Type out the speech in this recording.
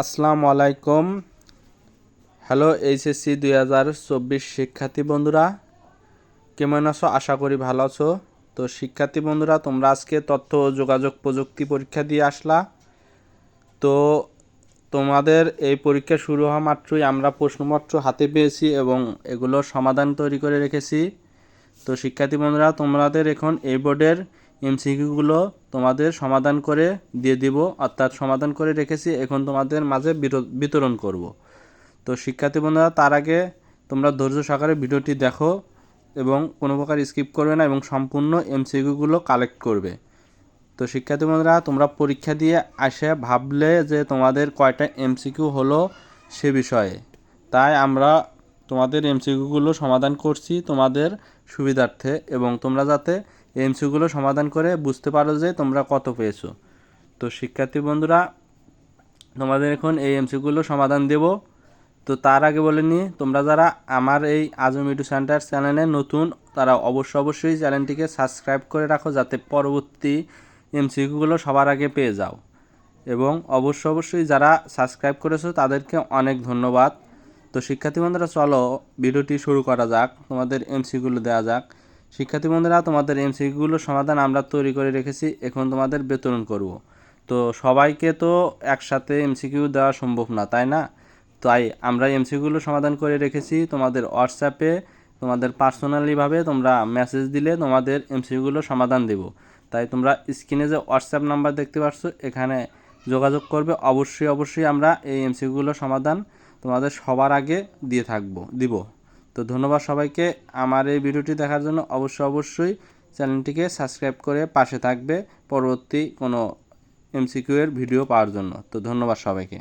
আসসালামু আলাইকুম। Hello HSC 2024 শিক্ষার্থী বন্ধুরা, কেমন আছো? আশা করি ভালো আছো। তো শিক্ষার্থী বন্ধুরা, তোমরা আজকে তথ্য ও যোগাযোগ প্রযুক্তি পরীক্ষা দিয়ে আসলা। তো তোমাদের এই পরীক্ষা শুরু হওয়া মাত্রই আমরা প্রশ্নপত্র হাতে পেয়েছি এবং এগুলোর সমাধান তৈরি করে রেখেছি। তো শিক্ষার্থী বন্ধুরা, তোমাদের এখন এই বোর্ডের এমসিকিউগুলো তোমাদের সমাধান করে দিয়ে দিব, অর্থাৎ সমাধান করে রেখেছি, এখন তোমাদের মাঝে বিতরণ করব। তো শিক্ষার্থী বন্ধুরা, তার আগে তোমরা ধৈর্য সহকারে ভিডিওটি দেখো এবং কোনো প্রকার স্কিপ করবে না এবং সম্পূর্ণ এমসিকিউগুলো কালেক্ট করবে। তো শিক্ষার্থী বন্ধুরা, তোমরা পরীক্ষা দিয়ে আসে ভাবলে যে তোমাদের কয়টা এমসিকিউ হলো সে বিষয়ে, তাই আমরা তোমাদের এমসিকিউগুলো সমাধান করছি তোমাদের সুবিধার্থে, এবং তোমরা যাতে এমসিকিউগুলো সমাধান করে বুঝতে পারো যে তোমরা কত পেয়েছো। তো শিক্ষার্থী বন্ধুরা, তোমাদের এখন এই এমসিকিউগুলো সমাধান দেব। তো তার আগে বলে নিই, তোমরা যারা আমার এই আজম ইউটিউব সেন্টার চ্যানেলে নতুন, তারা অবশ্যই চ্যানেলটিকে সাবস্ক্রাইব করে রাখো, যাতে পরবর্তী এমসিকিউগুলো সবার আগে পেয়ে যাও। এবং অবশ্যই যারা সাবস্ক্রাইব করেছো তাদেরকে অনেক ধন্যবাদ। তো শিক্ষার্থী বন্ধুরা, চলো ভিডিওটি শুরু করা যাক, তোমাদের এমসিকিউগুলো দেওয়া যাক। শিক্ষার্থী বন্ধুরা, তোমাদের এমসিকিউগুলোর সমাধান আমরা তৈরি করে রেখেছি, এখন তোমাদের বিতরণ করব। তো সবাইকে তো একসাথে এমসিকিউ দেওয়া সম্ভব না, তাই না? তাই আমরা এমসিকিউগুলো সমাধান করে রেখেছি তোমাদের হোয়াটসঅ্যাপে, তোমাদের পার্সোনালিভাবে তোমরা মেসেজ দিলে তোমাদের এমসিকিউগুলো সমাধান দেব। তাই তোমরা স্ক্রিনে যে হোয়াটসঅ্যাপ নাম্বার দেখতে পাচ্ছ, এখানে যোগাযোগ করবে। অবশ্যই আমরা এই এমসিকিউগুলো সমাধান তোমাদের সবার আগে দিব। তো ধন্যবাদ সবাইকে আমার এই ভিডিওটি দেখার জন্য। অবশ্যই চ্যানেলটিকে সাবস্ক্রাইব করে পাশে থাকবে পরবর্তী কোনো এমসিকিউ এর ভিডিও পাওয়ার জন্য। তো ধন্যবাদ সবাইকে।